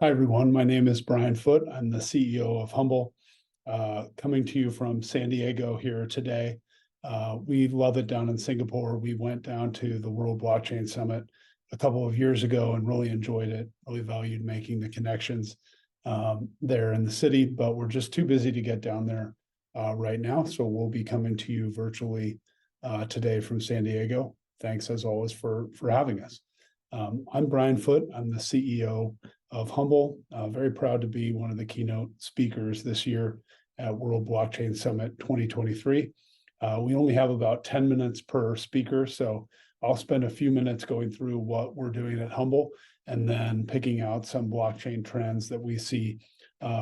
Hi, everyone. My name is Brian Foote. I'm the CEO of Humble, coming to you from San Diego here today. We love it down in Singapore. We went down to the World Blockchain Summit a couple of years ago and really enjoyed it, really valued making the connections there in the city, but we're just too busy to get down there right now. So we'll be coming to you virtually today from San Diego. Thanks as always for having us. I'm Brian Foote. I'm the CEO of Humble. Very proud to be one of the keynote speakers this year at World Blockchain Summit 2023. We only have about 10 minutes per speaker, so I'll spend a few minutes going through what we're doing at Humble and then picking out some blockchain trends that we see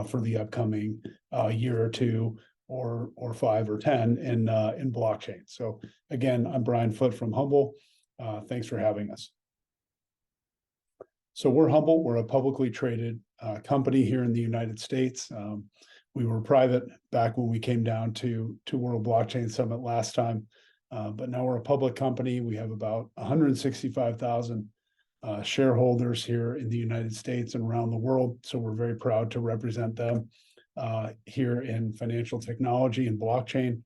for the upcoming year or two or 5 or 10 in blockchain. So again, I'm Brian Foote from Humble. Thanks for having us. So we're Humble. We're a publicly traded company here in the United States. We were private back when we came down to World Blockchain Summit last time, but now we're a public company. We have about 165,000 shareholders here in the United States and around the world. So we're very proud to represent them here in financial technology and blockchain.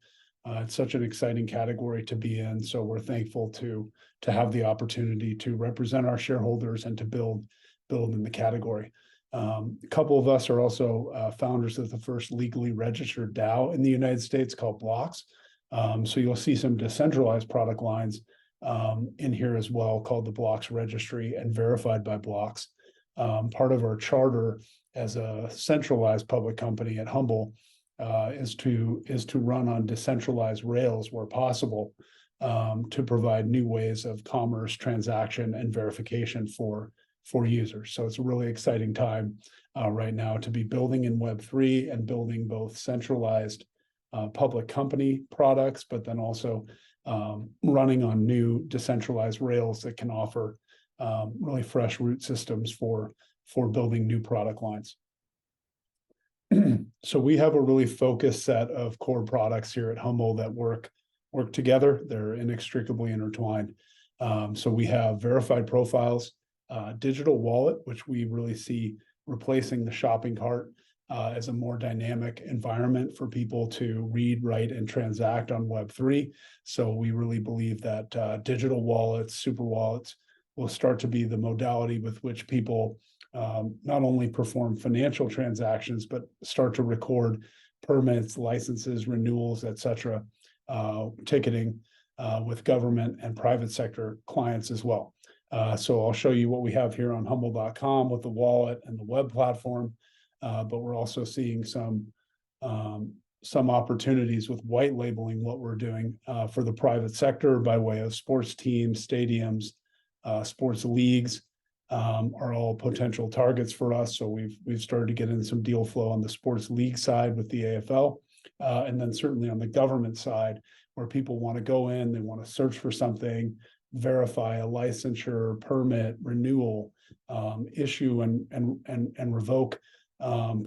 It's such an exciting category to be in. So we're thankful to have the opportunity to represent our shareholders and to build in the category. A couple of us are also founders of the first legally registered DAO in the United States called Blocks. So you'll see some decentralized product lines in here as well called the Blocks Registry and verified by Blocks. Part of our charter as a centralized public company at Humble is to run on decentralized rails where possible, to provide new ways of commerce, transaction, and verification for users. So it's a really exciting time right now to be building in Web3 and building both centralized public company products, but then also running on new decentralized rails that can offer really fresh root systems for building new product lines. So we have a really focused set of core products here at Humble that work together. They're inextricably intertwined. So we have verified profiles, digital wallet, which we really see replacing the shopping cart as a more dynamic environment for people to read, write, and transact on Web3. So we really believe that digital wallets, super wallets, will start to be the modality with which people not only perform financial transactions, but start to record permits, licenses, renewals, et cetera, ticketing with government and private sector clients as well. So I'll show you what we have here on humble.com with the wallet and the web platform, but we're also seeing some opportunities with white labeling what we're doing for the private sector by way of sports teams, stadiums, sports leagues. Are all potential targets for us. So we've started to get in some deal flow on the sports league side with the AFL, and then certainly on the government side, where people want to go in, they want to search for something, verify a licensure, permit, renewal, issue and revoke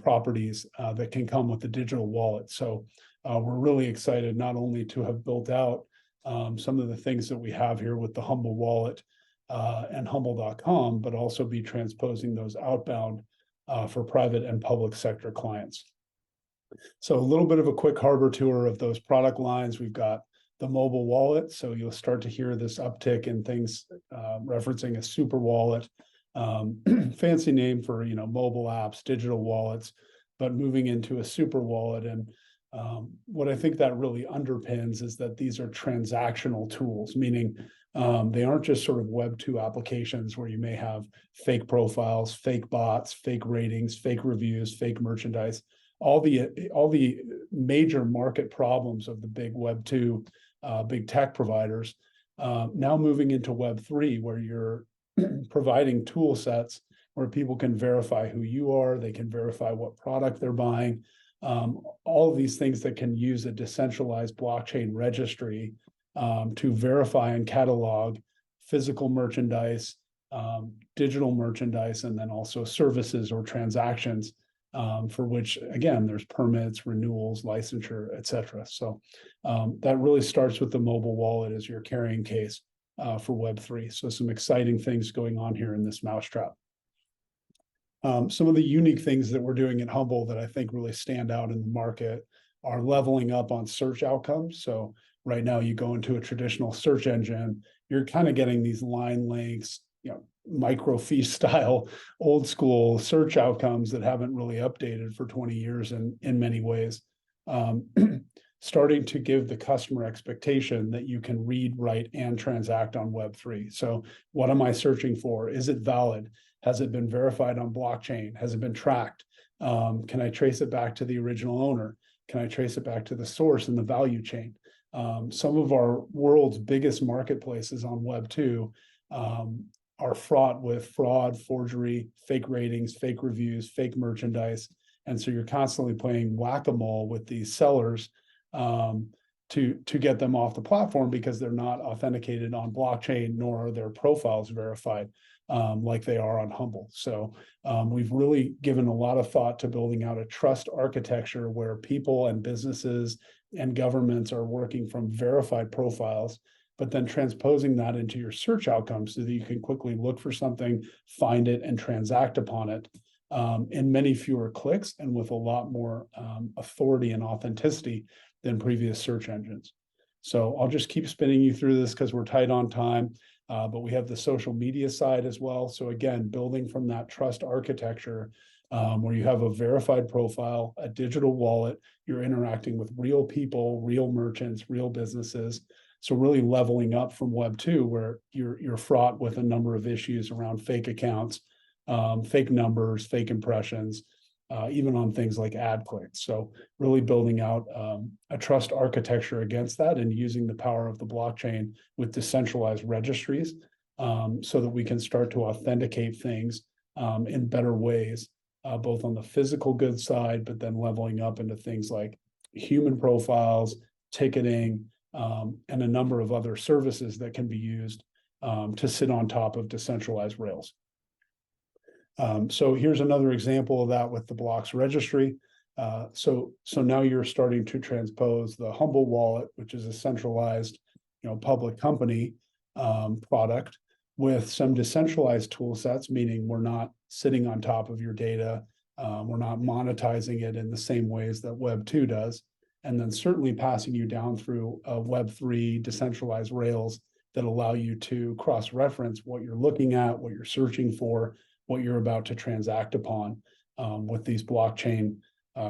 properties that can come with the digital wallet. So we're really excited not only to have built out some of the things that we have here with the Humble wallet and humble.com, but also be transposing those outbound for private and public sector clients. So a little bit of a quick harbor tour of those product lines. We've got the mobile wallet. So you'll start to hear this uptick in things referencing a super wallet, fancy name for, mobile apps, digital wallets, but moving into a super wallet. And what I think that really underpins is that these are transactional tools, meaning they aren't just sort of Web 2 applications where you may have fake profiles, fake bots, fake ratings, fake reviews, fake merchandise, all the major market problems of the big Web 2 big tech providers, now moving into Web 3, where you're providing tool sets where people can verify who you are, they can verify what product they're buying, all of these things that can use a decentralized blockchain registry to verify and catalog physical merchandise, digital merchandise, and then also services or transactions for which, again, there's permits, renewals, licensure, et cetera. So that really starts with the mobile wallet as your carrying case for Web3. So some exciting things going on here in this mousetrap. Some of the unique things that we're doing at Humble that I think really stand out in the market are leveling up on search outcomes. So right now you go into a traditional search engine, you're kind of getting these line lengths, microfiche style, old school search outcomes that haven't really updated for 20 years in many ways. Starting to give the customer expectation that you can read, write, and transact on Web3. So what am I searching for? Is it valid? Has it been verified on blockchain? Has it been tracked? Can I trace it back to the original owner? Can I trace it back to the source and the value chain? Some of our world's biggest marketplaces on Web2 are fraught with fraud, forgery, fake ratings, fake reviews, fake merchandise. And so you're constantly playing whack-a-mole with these sellers to get them off the platform because they're not authenticated on blockchain, nor are their profiles verified like they are on Humble. So we've really given a lot of thought to building out a trust architecture where people and businesses and governments are working from verified profiles, but then transposing that into your search outcomes so that you can quickly look for something, find it, and transact upon it in many fewer clicks and with a lot more authority and authenticity than previous search engines. So I'll just keep spinning you through this because we're tight on time, but we have the social media side as well. So again, building from that trust architecture where you have a verified profile, a digital wallet, you're interacting with real people, real merchants, real businesses. So really leveling up from Web2, where you're fraught with a number of issues around fake accounts, fake numbers, fake impressions, even on things like ad clicks. So really building out a trust architecture against that and using the power of the blockchain with decentralized registries so that we can start to authenticate things in better ways, both on the physical goods side, but then leveling up into things like human profiles, ticketing, and a number of other services that can be used to sit on top of decentralized rails. So here's another example of that with the blocks registry. So now you're starting to transpose the Humble wallet, which is a centralized, public company product, with some decentralized tool sets, meaning we're not sitting on top of your data, we're not monetizing it in the same ways that Web2 does, and then certainly passing you down through Web3 decentralized rails that allow you to cross-reference what you're looking at, what you're searching for, what you're about to transact upon with these blockchain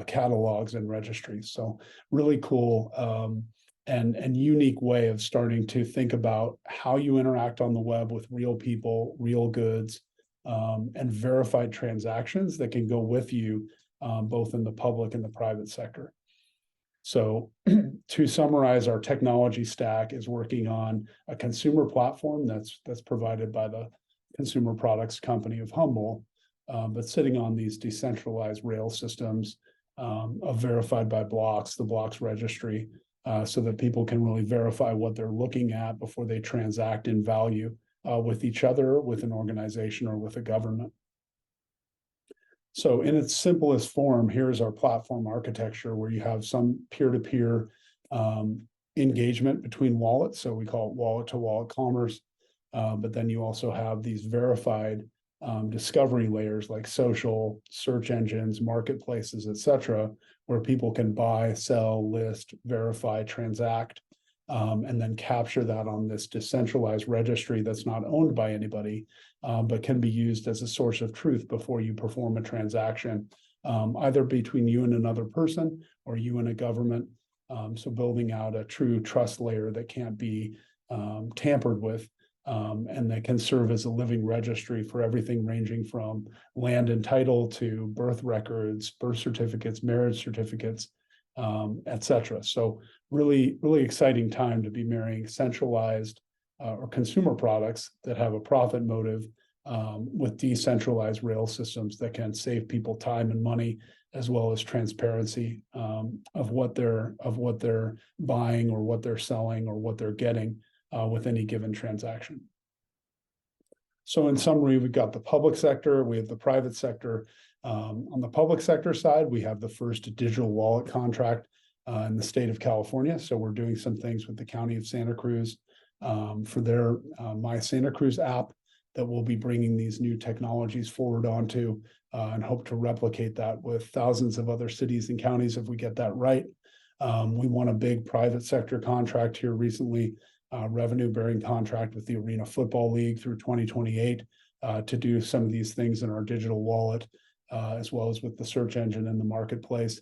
catalogs and registries. So really cool and unique way of starting to think about how you interact on the web with real people, real goods, and verified transactions that can go with you both in the public and the private sector. So to summarize, our technology stack is working on a consumer platform that's provided by the consumer products company of Humble, but sitting on these decentralized rail systems verified by blocks, the blocks registry, so that people can really verify what they're looking at before they transact in value with each other, with an organization, or with a government. So in its simplest form, here's our platform architecture where you have some peer-to-peer engagement between wallets. So we call it wallet-to-wallet commerce. But then you also have these verified discovery layers like social, search engines, marketplaces, et cetera, where people can buy, sell, list, verify, transact, and then capture that on this decentralized registry that's not owned by anybody, but can be used as a source of truth before you perform a transaction, either between you and another person or you and a government. So building out a true trust layer that can't be tampered with. And that can serve as a living registry for everything ranging from land and title to birth records, birth certificates, marriage certificates, et cetera. So really, really exciting time to be marrying centralized or consumer products that have a profit motive with decentralized rail systems that can save people time and money, as well as transparency of what they're buying or what they're selling or what they're getting with any given transaction. So in summary, we've got the public sector, we have the private sector. On the public sector side, we have the first digital wallet contract in the state of California. So we're doing some things with the County of Santa Cruz for their My Santa Cruz app that we'll be bringing these new technologies forward onto, and hope to replicate that with thousands of other cities and counties if we get that right. We won a big private sector contract here recently, revenue-bearing contract with the Arena Football League through 2028 to do some of these things in our digital wallet, as well as with the search engine and the marketplace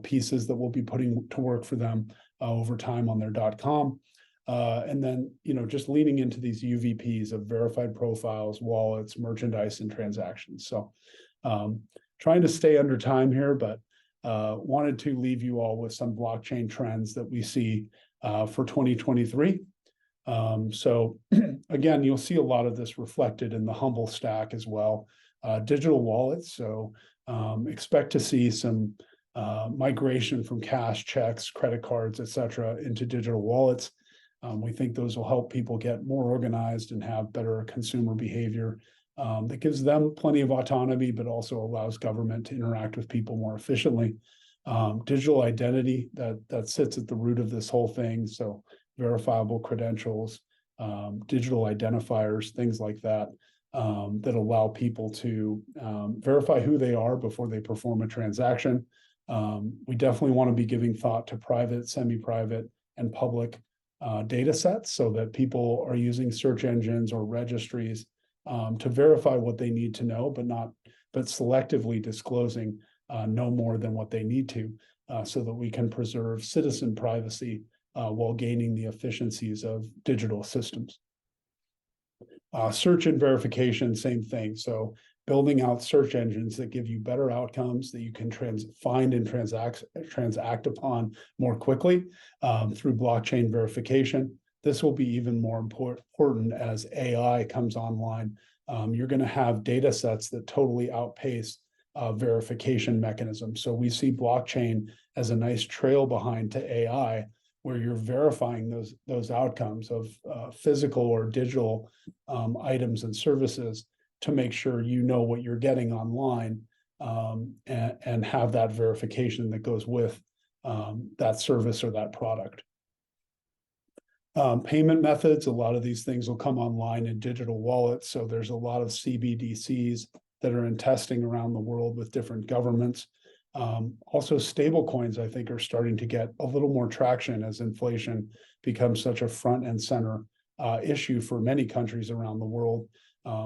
pieces that we'll be putting to work for them over time on their .com. And then, just leaning into these UVPs of verified profiles, wallets, merchandise, and transactions. So trying to stay under time here, but wanted to leave you all with some blockchain trends that we see for 2023. So again, you'll see a lot of this reflected in the Humble stack as well. Digital wallets, so expect to see some migration from cash, checks, credit cards, etc., into digital wallets. We think those will help people get more organized and have better consumer behavior that gives them plenty of autonomy, but also allows government to interact with people more efficiently. Digital identity that sits at the root of this whole thing. So verifiable credentials, digital identifiers, things like that, that allow people to verify who they are before they perform a transaction. We definitely want to be giving thought to private, semi-private, and public data sets so that people are using search engines or registries to verify what they need to know, but selectively disclosing no more than what they need to, so that we can preserve citizen privacy while gaining the efficiencies of digital systems. Search and verification, same thing. So building out search engines that give you better outcomes that you can find and transact upon more quickly through blockchain verification. This will be even more important as AI comes online. You're going to have data sets that totally outpace verification mechanisms. So we see blockchain as a nice trail behind to AI, where you're verifying those outcomes of physical or digital items and services to make sure you know what you're getting online, and have that verification that goes with that service or that product. Payment methods, a lot of these things will come online in digital wallets. So there's a lot of CBDCs that are in testing around the world with different governments. Also, stable coins, I think, are starting to get a little more traction as inflation becomes such a front and center issue for many countries around the world.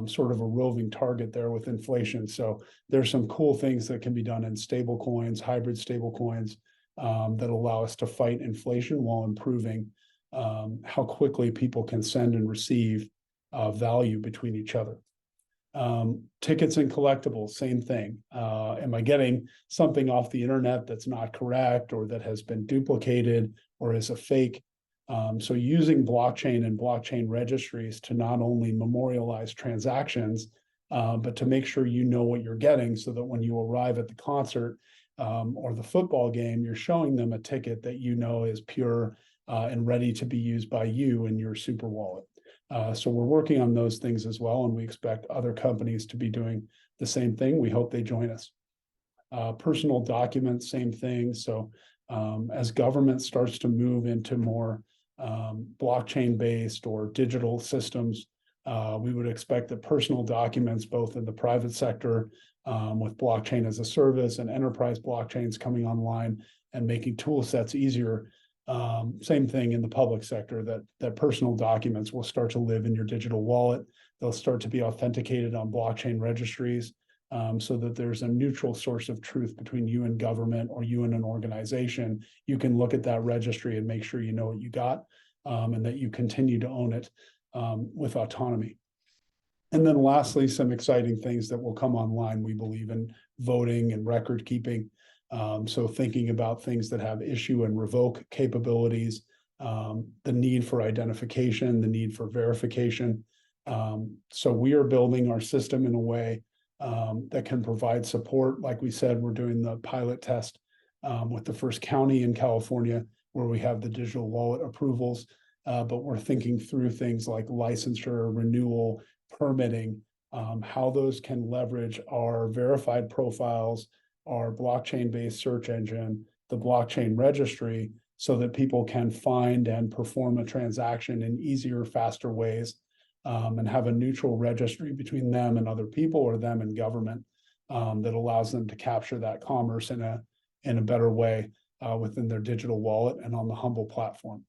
Sort of a roving target there with inflation. So there's some cool things that can be done in stable coins, hybrid stable coins, that allow us to fight inflation while improving how quickly people can send and receive value between each other. Tickets and collectibles, same thing. Am I getting something off the internet that's not correct or that has been duplicated or is a fake? So using blockchain and blockchain registries to not only memorialize transactions, but to make sure you know what you're getting so that when you arrive at the concert or the football game, you're showing them a ticket that you know is pure and ready to be used by you in your super wallet. So we're working on those things as well, and we expect other companies to be doing the same thing. We hope they join us. Personal documents, same thing. So as government starts to move into more blockchain-based or digital systems, we would expect that personal documents, both in the private sector with blockchain as a service and enterprise blockchains coming online and making tool sets easier, same thing in the public sector, that personal documents will start to live in your digital wallet. They'll start to be authenticated on blockchain registries, so that there's a neutral source of truth between you and government or you and an organization. You can look at that registry and make sure you know what you got, and that you continue to own it with autonomy. And then lastly, some exciting things that will come online, we believe, in voting and record keeping. So thinking about things that have issue and revoke capabilities, the need for identification, the need for verification. So we are building our system in a way that can provide support. Like we said, we're doing the pilot test with the first county in California where we have the digital wallet approvals, but we're thinking through things like licensure, renewal, permitting, how those can leverage our verified profiles, our blockchain-based search engine, the blockchain registry, so that people can find and perform a transaction in easier, faster ways. and have a neutral registry between them and other people, or them and government, that allows them to capture that commerce in a better way within their digital wallet and on the Humble platform.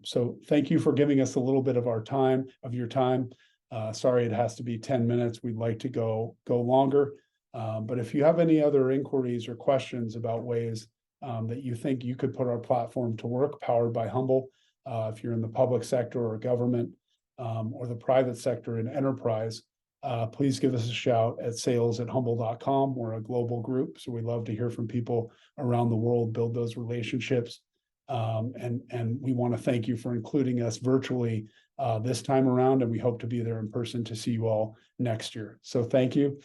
So thank you for giving us a little bit of your time. Sorry, it has to be 10 minutes. We'd like to go longer. But if you have any other inquiries or questions about ways that you think you could put our platform to work, powered by Humble, if you're in the public sector or government, or the private sector and enterprise, please give us a shout at sales@humble.com. We're a global group, so we love to hear from people around the world, build those relationships. And we want to thank you for including us virtually this time around, and we hope to be there in person to see you all next year. So thank you.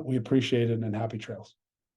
We appreciate it, and happy trails.